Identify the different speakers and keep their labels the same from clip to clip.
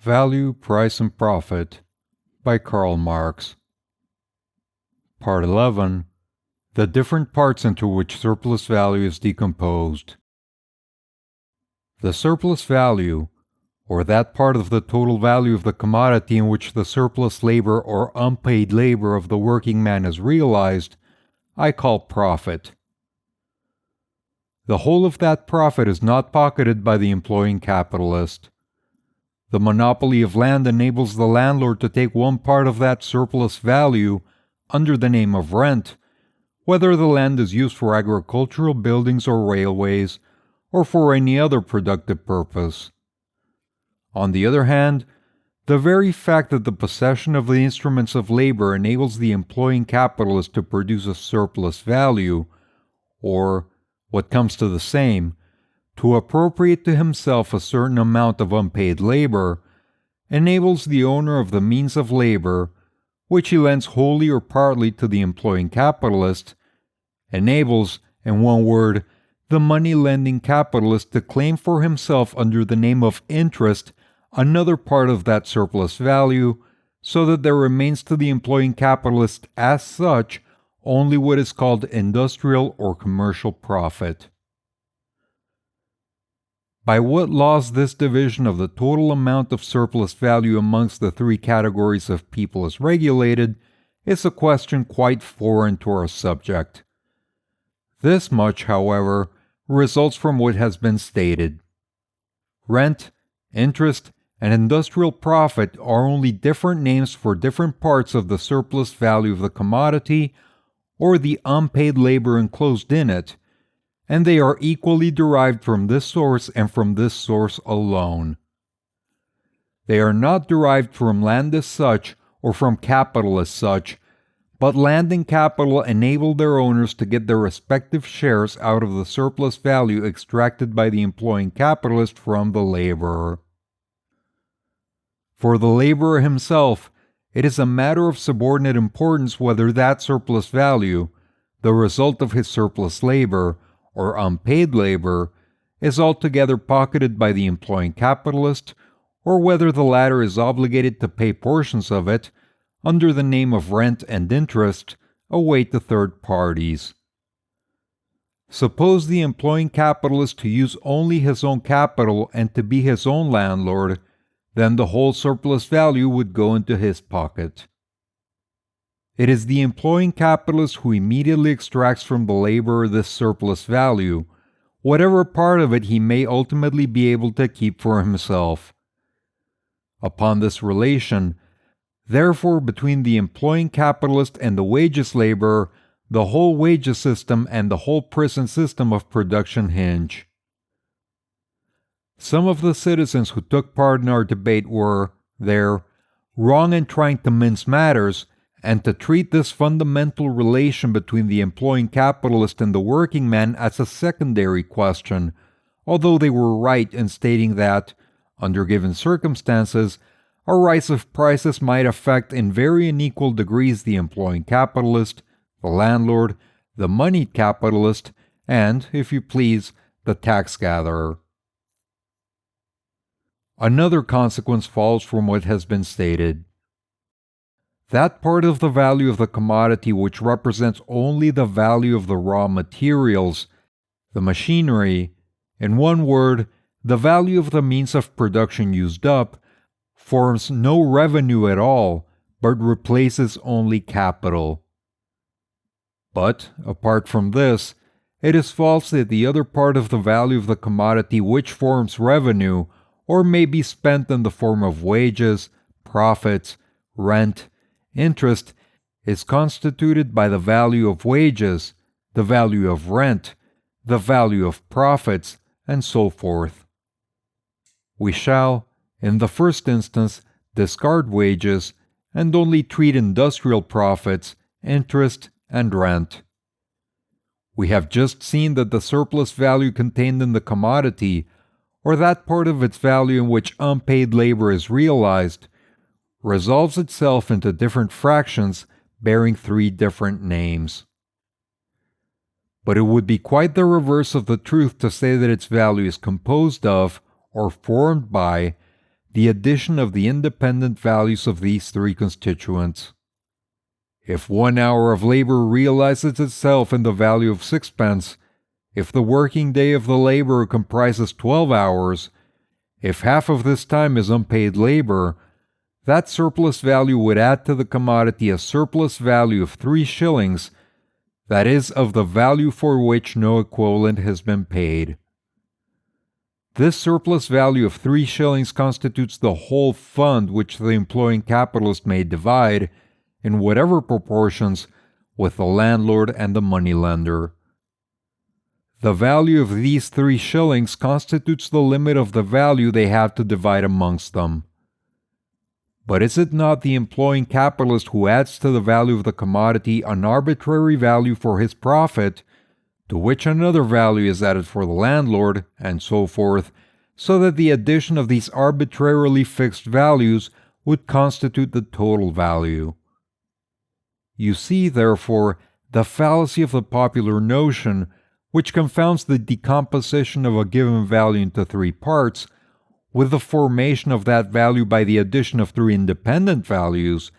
Speaker 1: Value, Price, and Profit by Karl Marx. Part 11. The different parts into which surplus value is decomposed. The surplus value, or that part of the total value of the commodity in which the surplus labor or unpaid labor of the working man is realized, I call profit. The whole of that profit is not pocketed by the employing capitalist. The monopoly of land enables the landlord to take one part of that surplus value under the name of rent, whether the land is used for agricultural buildings or railways, or for any other productive purpose. On the other hand, the very fact that the possession of the instruments of labor enables the employing capitalist to produce a surplus value, or, what comes to the same, to appropriate to himself a certain amount of unpaid labor, enables the owner of the means of labor, which he lends wholly or partly to the employing capitalist, enables, in one word, the money-lending capitalist to claim for himself under the name of interest another part of that surplus value, so that there remains to the employing capitalist as such only what is called industrial or commercial profit. By what laws this division of the total amount of surplus value amongst the three categories of people is regulated is a question quite foreign to our subject. This much, however, results from what has been stated. Rent, interest, and industrial profit are only different names for different parts of the surplus value of the commodity or the unpaid labor enclosed in it, and they are equally derived from this source and from this source alone. They are not derived from land as such or from capital as such, but land and capital enable their owners to get their respective shares out of the surplus value extracted by the employing capitalist from the laborer. For the laborer himself, it is a matter of subordinate importance whether that surplus value, the result of his surplus labor, or unpaid labor, is altogether pocketed by the employing capitalist, or whether the latter is obligated to pay portions of it, under the name of rent and interest, away to third parties. Suppose the employing capitalist to use only his own capital and to be his own landlord, then the whole surplus value would go into his pocket. It is the employing capitalist who immediately extracts from the laborer this surplus value, whatever part of it he may ultimately be able to keep for himself. Upon this relation, therefore, between the employing capitalist and the wages laborer, the whole wages system and the whole prison system of production hinge. Some of the citizens who took part in our debate were, there, wrong in trying to mince matters, and to treat this fundamental relation between the employing capitalist and the working man as a secondary question, although they were right in stating that, under given circumstances, a rise of prices might affect in very unequal degrees the employing capitalist, the landlord, the moneyed capitalist, and, if you please, the tax gatherer. Another consequence follows from what has been stated. That part of the value of the commodity which represents only the value of the raw materials, the machinery, in one word, the value of the means of production used up, forms no revenue at all, but replaces only capital. But, apart from this, it is false that the other part of the value of the commodity which forms revenue, or may be spent in the form of wages, profits, rent, interest, is constituted by the value of wages, the value of rent, the value of profits, and so forth. We shall, in the first instance, discard wages and only treat industrial profits, interest, and rent. We have just seen that the surplus value contained in the commodity, or that part of its value in which unpaid labor is realized, resolves itself into different fractions bearing three different names. But it would be quite the reverse of the truth to say that its value is composed of, or formed by, the addition of the independent values of these three constituents. If 1 hour of labor realizes itself in the value of 6 pence, if the working day of the laborer comprises 12 hours, if half of this time is unpaid labor, that surplus value would add to the commodity a surplus value of 3 shillings, that is, of the value for which no equivalent has been paid. This surplus value of 3 shillings constitutes the whole fund which the employing capitalist may divide, in whatever proportions, with the landlord and the moneylender. The value of these 3 shillings constitutes the limit of the value they have to divide amongst them. But is it not the employing capitalist who adds to the value of the commodity an arbitrary value for his profit, to which another value is added for the landlord, and so forth, so that the addition of these arbitrarily fixed values would constitute the total value? You see, therefore, the fallacy of the popular notion, which confounds the decomposition of a given value into 3 parts, with the formation of that value by the addition of 3 independent values,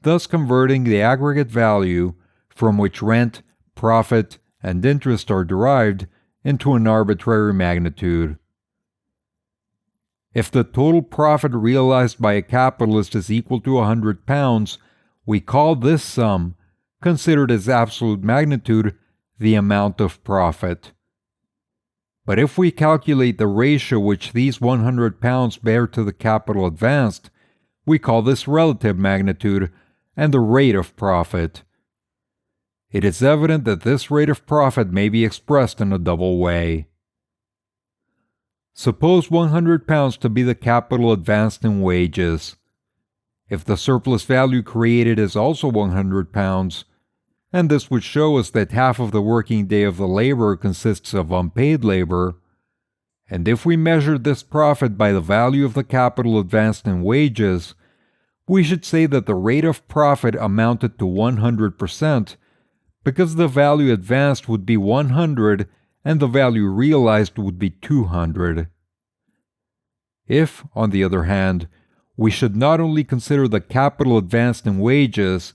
Speaker 1: thus converting the aggregate value, from which rent, profit, and interest are derived, into an arbitrary magnitude. If the total profit realized by a capitalist is equal to £100, we call this sum, considered as absolute magnitude, the amount of profit. But if we calculate the ratio which these £100 bear to the capital advanced, we call this relative magnitude and the rate of profit. It is evident that this rate of profit may be expressed in a double way. Suppose £100 to be the capital advanced in wages. If the surplus value created is also £100, and this would show us that half of the working day of the laborer consists of unpaid labor, and if we measured this profit by the value of the capital advanced in wages, we should say that the rate of profit amounted to 100%, because the value advanced would be 100 and the value realized would be 200. If, on the other hand, we should not only consider the capital advanced in wages,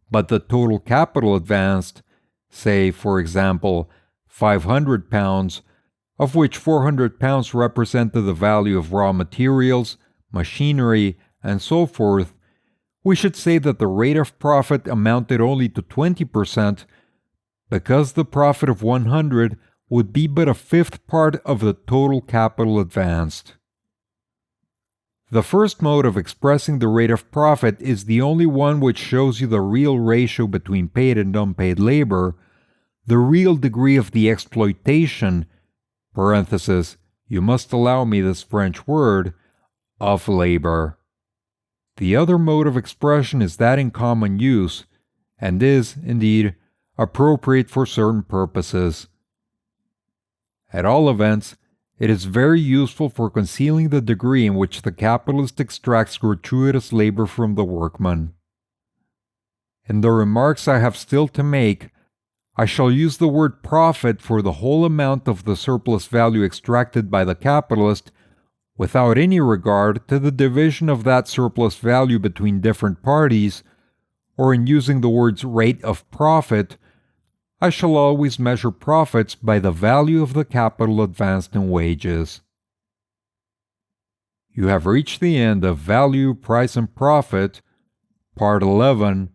Speaker 1: but the total capital advanced, say, for example, £500, of which £400 represented the value of raw materials, machinery, and so forth, we should say that the rate of profit amounted only to 20%, because the profit of 100 would be but a fifth part of the total capital advanced. The first mode of expressing the rate of profit is the only one which shows you the real ratio between paid and unpaid labor, the real degree of the exploitation (you must allow me this French word) of labor. The other mode of expression is that in common use, and is, indeed, appropriate for certain purposes. At all events, it is very useful for concealing the degree in which the capitalist extracts gratuitous labor from the workman. In the remarks I have still to make, I shall use the word profit for the whole amount of the surplus value extracted by the capitalist, without any regard to the division of that surplus value between different parties, or in using the words rate of profit, I shall always measure profits by the value of the capital advanced in wages. You have reached the end of Value, Price, and Profit, Part 11,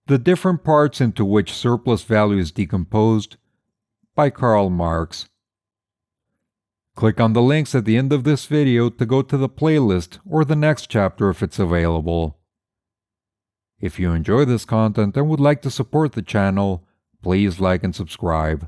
Speaker 1: the different parts into which surplus value is decomposed, by Karl Marx. Click on the links at the end of this video to go to the playlist or the next chapter if it's available. If you enjoy this content and would like to support the channel, please like and subscribe.